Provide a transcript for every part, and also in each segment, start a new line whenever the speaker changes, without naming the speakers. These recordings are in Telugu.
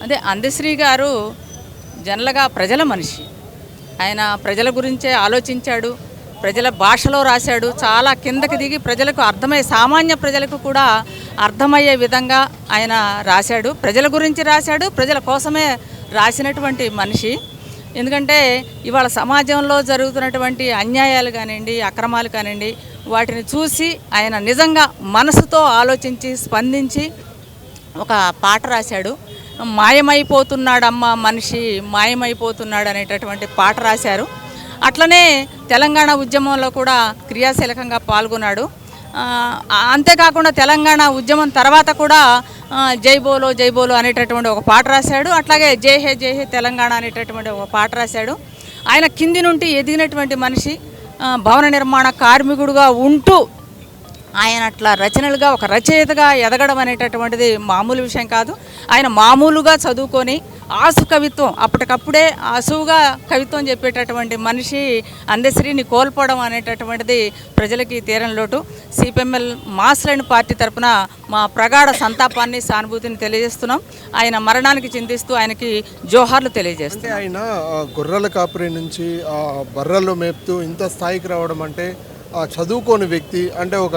అదే అందశ్రీ గారు జనరల్గా ప్రజల మనిషి. ఆయన ప్రజల గురించే ఆలోచించాడు, ప్రజల భాషలో రాశాడు. చాలా కిందకి దిగి ప్రజలకు అర్థమయ్యే, సామాన్య ప్రజలకు కూడా అర్థమయ్యే విధంగా ఆయన రాశాడు. ప్రజల గురించి రాశాడు, ప్రజల కోసమే రాసినటువంటి మనిషి. ఎందుకంటే ఇవాళ సమాజంలో జరుగుతున్నటువంటి అన్యాయాలు కానివ్వండి, అక్రమాలు కానివ్వండి, వాటిని చూసి ఆయన నిజంగా మనసుతో ఆలోచించి స్పందించి ఒక పాట రాశాడు. మాయమైపోతున్నాడమ్మ మనిషి, మాయమైపోతున్నాడు అనేటటువంటి పాట రాశారు. అట్లనే తెలంగాణ ఉద్యమంలో కూడా క్రియాశీలకంగా పాల్గొన్నాడు. అంతేకాకుండా తెలంగాణ ఉద్యమం తర్వాత కూడా జై బోలో జై బోలో అనేటటువంటి ఒక పాట రాశాడు. అట్లాగే జై హే తెలంగాణ అనేటటువంటి ఒక పాట రాశాడు. ఆయన కింది నుండి ఎదిగినటువంటి మనిషి. భవన నిర్మాణ కార్మికుడుగా ఉంటూ ఆయన అట్లా రచనలుగా ఒక రచయితగా ఎదగడం అనేటటువంటిది మామూలు విషయం కాదు. ఆయన మామూలుగా చదువుకొని ఆసు కవిత్వం, అప్పటికప్పుడే ఆసువుగా కవిత్వం చెప్పేటటువంటి మనిషి అందశ్రీని కోల్పోవడం అనేటటువంటిది ప్రజలకి తీరని లోటు. సిపిఎంఎల్ మాస్లైన్ పార్టీ తరఫున మా ప్రగాఢ సంతాపాన్ని, సానుభూతిని తెలియజేస్తున్నాం. ఆయన మరణానికి చింతిస్తూ ఆయనకి జోహార్లు తెలియజేస్తాం.
ఆయన గొర్రెల కాపరి నుంచి బర్రెలు మేపుతూ ఇంత స్థాయికి రావడం అంటే చదువుకోని వ్యక్తి, అంటే ఒక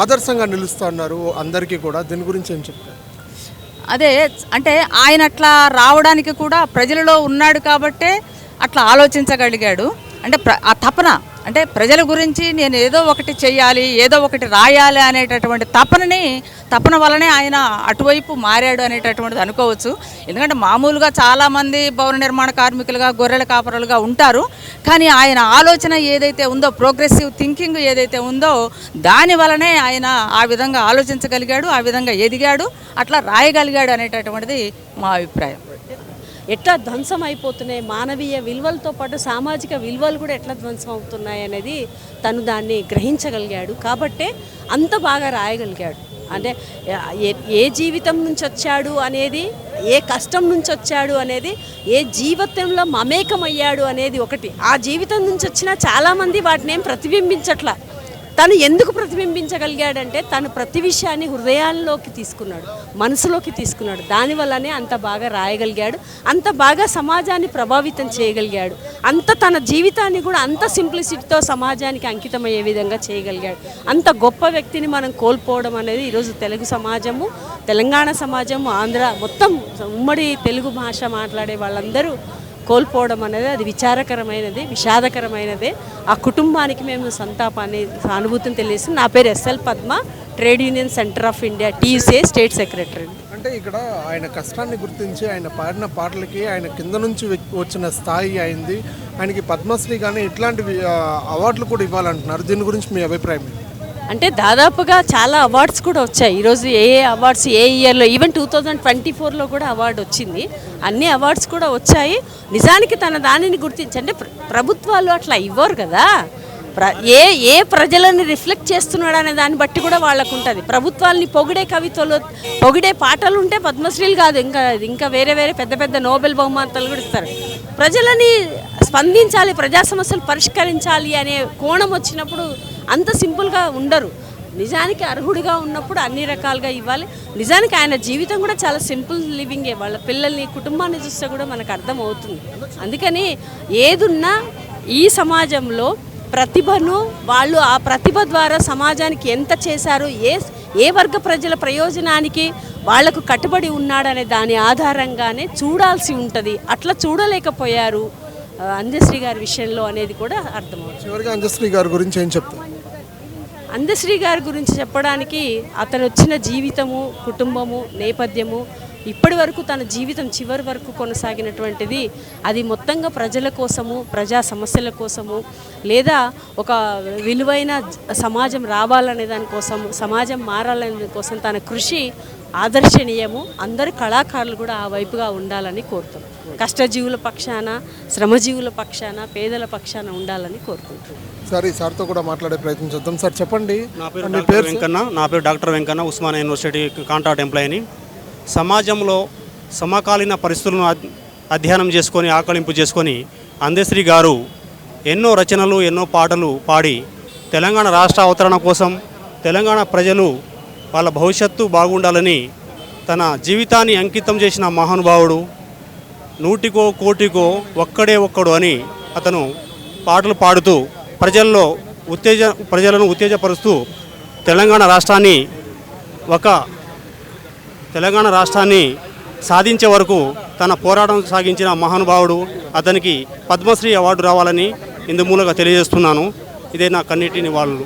ఆదర్శంగా నిలుస్తున్నారు అందరికీ కూడా. దీని గురించి ఏం చెప్తారు?
అదే అంటే ఆయన అట్లా రావడానికి కూడా ప్రజలలో ఉన్నాడు కాబట్టే అట్లా ఆలోచించగలిగాడు. అంటే ఆ అంటే ప్రజల గురించి నేను ఏదో ఒకటి చెయ్యాలి, ఏదో ఒకటి రాయాలి అనేటటువంటి తపన వల్లనే ఆయన అటువైపు మారాడు అనేటటువంటిది అనుకోవచ్చు. ఎందుకంటే మామూలుగా చాలామంది భవన నిర్మాణ కార్మికులుగా, గొర్రెల కాపరులుగా ఉంటారు. కానీ ఆయన ఆలోచన ఏదైతే ఉందో, ప్రోగ్రెసివ్ థింకింగ్ ఏదైతే ఉందో, దాని వలనే ఆయన ఆ విధంగా ఆలోచించగలిగాడు, ఆ విధంగా ఎదిగాడు, అట్లా రాయగలిగాడు అనేటటువంటిది మా అభిప్రాయం.
ఎట్లా ధ్వంసం అయిపోతున్నాయి, మానవీయ విలువలతో పాటు సామాజిక విలువలు కూడా ఎట్లా ధ్వంసం అవుతున్నాయి అనేది తను దాన్ని గ్రహించగలిగాడు. కాబట్టే అంత బాగా రాయగలిగాడు. అంటే ఏ జీవితం నుంచి వచ్చాడు అనేది, ఏ కష్టం నుంచి వచ్చాడు అనేది, ఏ జీవితంలో మమేకమయ్యాడు అనేది ఒకటి. ఆ జీవితం నుంచి వచ్చిన చాలామంది వాటిని ఏం ప్రతిబింబించట్లా. తను ఎందుకు ప్రతిబింబించగలిగాడంటే తను ప్రతి విషయాన్ని హృదయాల్లోకి తీసుకున్నాడు, మనసులోకి తీసుకున్నాడు. దానివల్లనే అంత బాగా రాయగలిగాడు, అంత బాగా సమాజాన్ని ప్రభావితం చేయగలిగాడు, అంత తన జీవితాన్ని కూడా అంత సింప్లిసిటీతో సమాజానికి అంకితమయ్యే విధంగా చేయగలిగాడు. అంత గొప్ప వ్యక్తిని మనం కోల్పోవడం అనేది ఈరోజు తెలుగు సమాజము, తెలంగాణ సమాజము, ఆంధ్ర మొత్తం ఉమ్మడి తెలుగు భాష మాట్లాడే వాళ్ళందరూ కోల్పోవడం అనేది అది విచారకరమైనది, విషాదకరమైనదే. ఆ కుటుంబానికి మేము సంతాపాన్ని, సానుభూతిని తెలియజేస్తాం. నా పేరు SL Padma, trade union centre of India TUCA state secretary.
అంటే ఇక్కడ ఆయన కష్టాన్ని గుర్తించి ఆయన పాడిన పాటలకి ఆయన కింద నుంచి వచ్చిన స్థాయి అయింది. ఆయనకి పద్మశ్రీ కానీ ఇట్లాంటి అవార్డులు కూడా ఇవ్వాలంటున్నారు. దీని గురించి మీ అభిప్రాయం?
అంటే దాదాపుగా చాలా అవార్డ్స్ కూడా వచ్చాయి. ఈరోజు ఏ అవార్డ్స్ ఏ ఇయర్లో, ఈవెన్ 2024లో కూడా అవార్డు వచ్చింది. అన్ని అవార్డ్స్ కూడా వచ్చాయి. నిజానికి తన దానిని గుర్తించి, అంటే ప్రభుత్వాలు అట్లా ఇవ్వరు కదా, ఏ ప్రజలని రిఫ్లెక్ట్ చేస్తున్నాడు అనే దాన్ని బట్టి కూడా వాళ్ళకు ఉంటుంది. ప్రభుత్వాలని పొగిడే కవితలు, పొగిడే పాటలు ఉంటే పద్మశ్రీలు కాదు, ఇంకా వేరే పెద్ద పెద్ద నోబెల్ బహుమతులు కూడా ఇస్తారు. ప్రజలని స్పందించాలి, ప్రజా సమస్యలు పరిష్కరించాలి అనే కోణం వచ్చినప్పుడు అంత సింపుల్గా ఉండరు. నిజానికి అర్హుడిగా ఉన్నప్పుడు అన్ని రకాలుగా ఇవ్వాలి. నిజానికి ఆయన జీవితం కూడా చాలా సింపుల్ లివింగే. వాళ్ళ పిల్లల్ని, కుటుంబాన్ని చూస్తే కూడా మనకు అర్థమవుతుంది. అందుకని ఏదున్నా ఈ సమాజంలో ప్రతిభను, వాళ్ళు ఆ ప్రతిభ ద్వారా సమాజానికి ఎంత చేశారు, ఏ వర్గ ప్రజల ప్రయోజనానికి వాళ్లకు కట్టుబడి ఉన్నాడనే దాని ఆధారంగానే చూడాల్సి ఉంటుంది. అట్లా చూడలేకపోయారు అందశ్రీ గారి విషయంలో అనేది కూడా అర్థమవుతుంది.
చివరిగా అందశ్రీ గారి గురించి ఏం చెప్తారు?
అందశ్రీ గారి గురించి చెప్పడానికి అతను వచ్చిన జీవితము, కుటుంబము, నేపథ్యము, ఇప్పటి వరకు తన జీవితం చివరి వరకు కొనసాగినటువంటిది, అది మొత్తంగా ప్రజల కోసము, ప్రజా సమస్యల కోసము, లేదా ఒక విలువైన సమాజం రావాలనే దానికోసం, సమాజం మారాలనే కోసం తన కృషి ఆదర్శనీయము. అందరు కళాకారులు కూడా ఆ వైపుగా ఉండాలని కోరుతాం. కష్టజీవుల పక్షాన, శ్రమజీవుల పక్షాన, పేదల పక్షాన ఉండాలని కోరుకుంటున్నాం.
సరే, సార్తో కూడా మాట్లాడే ప్రయత్నం చేద్దాం. సార్ చెప్పండి.
నా పేరు doctor Venkanna, Osmania university contract ఎంప్లాయీని. సమాజంలో సమకాలీన పరిస్థితులను అధ్యయనం చేసుకొని, ఆకలింపు చేసుకొని అందశ్రీ గారు ఎన్నో రచనలు, ఎన్నో పాటలు పాడి తెలంగాణ రాష్ట్ర అవతరణ కోసం, తెలంగాణ ప్రజలు వాళ్ళ భవిష్యత్తు బాగుండాలని తన జీవితాన్ని అంకితం చేసిన మహానుభావుడు. నూటికో కోటికో ఒక్కడే ఒక్కడు అని అతను పాటలు పాడుతూ ప్రజలను ఉత్తేజపరుస్తూ తెలంగాణ రాష్ట్రాన్ని సాధించే వరకు తన పోరాటం సాగించిన మహానుభావుడు. అతనికి పద్మశ్రీ అవార్డు రావాలని ఇందుమూలంగా తెలియజేస్తున్నాను. ఇదే నా కన్నీటి నివాళులు.